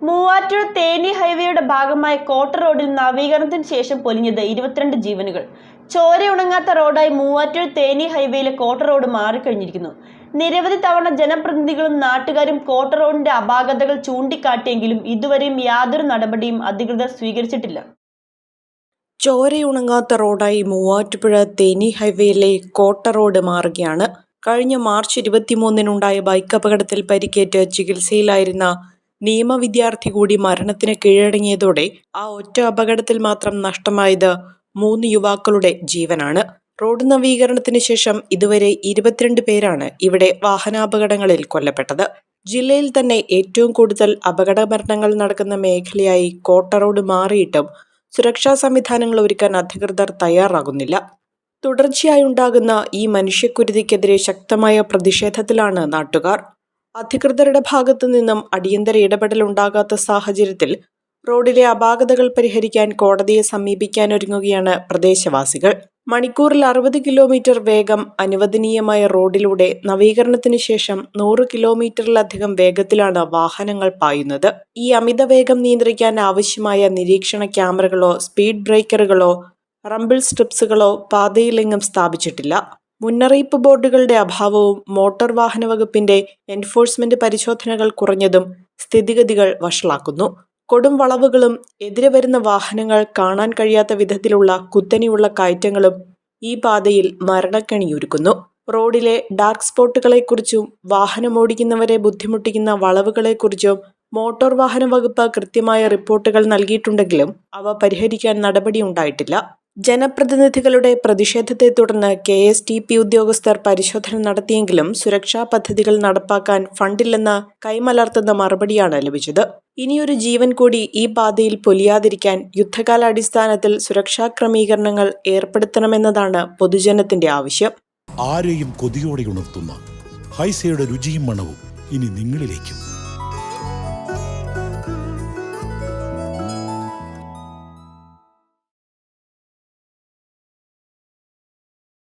മൂവാറ്റുപുഴ തേനി ഹൈവേയുടെ ഭാഗമായ കോട്ട റോഡിൽ നവീകരണത്തിന് ശേഷം പൊലിഞ്ഞത് 22 ജീവനുകൾ. ചോരയുണങ്ങാത്ത റോഡായി മൂവാറ്റുപുഴ തേനി ഹൈവേയിലെ കോട്ട റോഡ് മാറിക്കഴിഞ്ഞിരിക്കുന്നു. നിരവധി തവണ ജനപ്രതിനിധികളും നാട്ടുകാരും കോട്ട റോഡിന്റെ അപാകതകൾ ചൂണ്ടിക്കാട്ടിയെങ്കിലും ഇതുവരെയും യാതൊരു നടപടിയും അധികൃതർ സ്വീകരിച്ചിട്ടില്ല. ചോരയുണങ്ങാത്ത റോഡായി മൂവാറ്റുപുഴ തേനി ഹൈവേയിലെ കോട്ട റോഡ് മാറുകയാണ്. കഴിഞ്ഞ മാർച്ച് 23-നുണ്ടായ ബൈക്ക് അപകടത്തിൽ പരിക്കേറ്റ് ചികിത്സയിലായിരുന്ന നിയമ വിദ്യാർത്ഥി കൂടി മരണത്തിന് കീഴടങ്ങിയതോടെ ആ ഒറ്റ അപകടത്തിൽ മാത്രം നഷ്ടമായത് 3 യുവാക്കളുടെ ജീവനാണ്. റോഡ് നവീകരണത്തിന് ശേഷം ഇതുവരെ 22 പേരാണ് ഇവിടെ വാഹനാപകടങ്ങളിൽ കൊല്ലപ്പെട്ടത്. ജില്ലയിൽ തന്നെ ഏറ്റവും കൂടുതൽ അപകട മരണങ്ങൾ നടക്കുന്ന മേഖലയായി കോട്ട റോഡ് മാറിയിട്ടും സുരക്ഷാ സംവിധാനങ്ങൾ ഒരുക്കാൻ അധികൃതർ തയ്യാറാകുന്നില്ല. തുടർച്ചയായുണ്ടാകുന്ന ഈ മനുഷ്യക്കുരുതിക്കെതിരെ ശക്തമായ പ്രതിഷേധത്തിലാണ് നാട്ടുകാർ. അധികൃതരുടെ ഭാഗത്തു നിന്നും അടിയന്തര ഇടപെടലുണ്ടാകാത്ത സാഹചര്യത്തിൽ റോഡിലെ അപാകതകൾ പരിഹരിക്കാൻ കോടതിയെ സമീപിക്കാനൊരുങ്ങുകയാണ് പ്രദേശവാസികൾ. മണിക്കൂറിൽ 60 കിലോമീറ്റർ വേഗം അനുവദനീയമായ റോഡിലൂടെ നവീകരണത്തിന് ശേഷം 100 കിലോമീറ്ററിലധികം വേഗത്തിലാണ് വാഹനങ്ങൾ പായുന്നത്. ഈ അമിത വേഗം നിയന്ത്രിക്കാൻ ആവശ്യമായ നിരീക്ഷണ ക്യാമറകളോ സ്പീഡ് ബ്രേക്കറുകളോ റംബിൾ സ്ട്രിപ്സുകളോ പാതയിലെങ്ങും സ്ഥാപിച്ചിട്ടില്ല. മുന്നറിയിപ്പ് ബോർഡുകളുടെ അഭാവവും മോട്ടോർ വാഹന വകുപ്പിന്റെ എൻഫോഴ്സ്മെന്റ് പരിശോധനകൾ കുറഞ്ഞതും സ്ഥിതിഗതികൾ വഷളാക്കുന്നു. കൊടും വളവുകളും എതിരെ വരുന്ന വാഹനങ്ങൾ കാണാൻ കഴിയാത്ത വിധത്തിലുള്ള കുത്തനെയുള്ള കയറ്റങ്ങളും ഈ പാതയിൽ മരണക്കെണിയൊരുക്കുന്നു. റോഡിലെ ഡാർക്ക് സ്പോട്ടുകളെക്കുറിച്ചും വാഹനമോടിക്കുന്നവരെ ബുദ്ധിമുട്ടിക്കുന്ന വളവുകളെക്കുറിച്ചും മോട്ടോർ വാഹന വകുപ്പ് കൃത്യമായ റിപ്പോർട്ടുകൾ നൽകിയിട്ടുണ്ടെങ്കിലും അവ പരിഹരിക്കാൻ നടപടിയുണ്ടായിട്ടില്ല. ജനപ്രതിനിധികളുടെ പ്രതിഷേധത്തെ തുടർന്ന് KSTP ഉദ്യോഗസ്ഥർ പരിശോധന നടത്തിയെങ്കിലും സുരക്ഷാ പദ്ധതികൾ നടപ്പാക്കാൻ ഫണ്ടില്ലെന്ന് കൈമലർത്തുന്ന മറുപടിയാണ് ലഭിച്ചത്. ഇനിയൊരു ജീവൻ കൂടി ഈ പാതയിൽ പൊലിയാതിരിക്കാൻ യുദ്ധകാലാടിസ്ഥാനത്തിൽ സുരക്ഷാ ക്രമീകരണങ്ങൾ ഏർപ്പെടുത്തണമെന്നതാണ് പൊതുജനത്തിന്റെ ആവശ്യം. ആരെയും കൊതിയോടെ ഉണർത്തുന്ന ഹൈസയുടെ രുചിയും മണവും ഇനി നിങ്ങളിലേക്കും.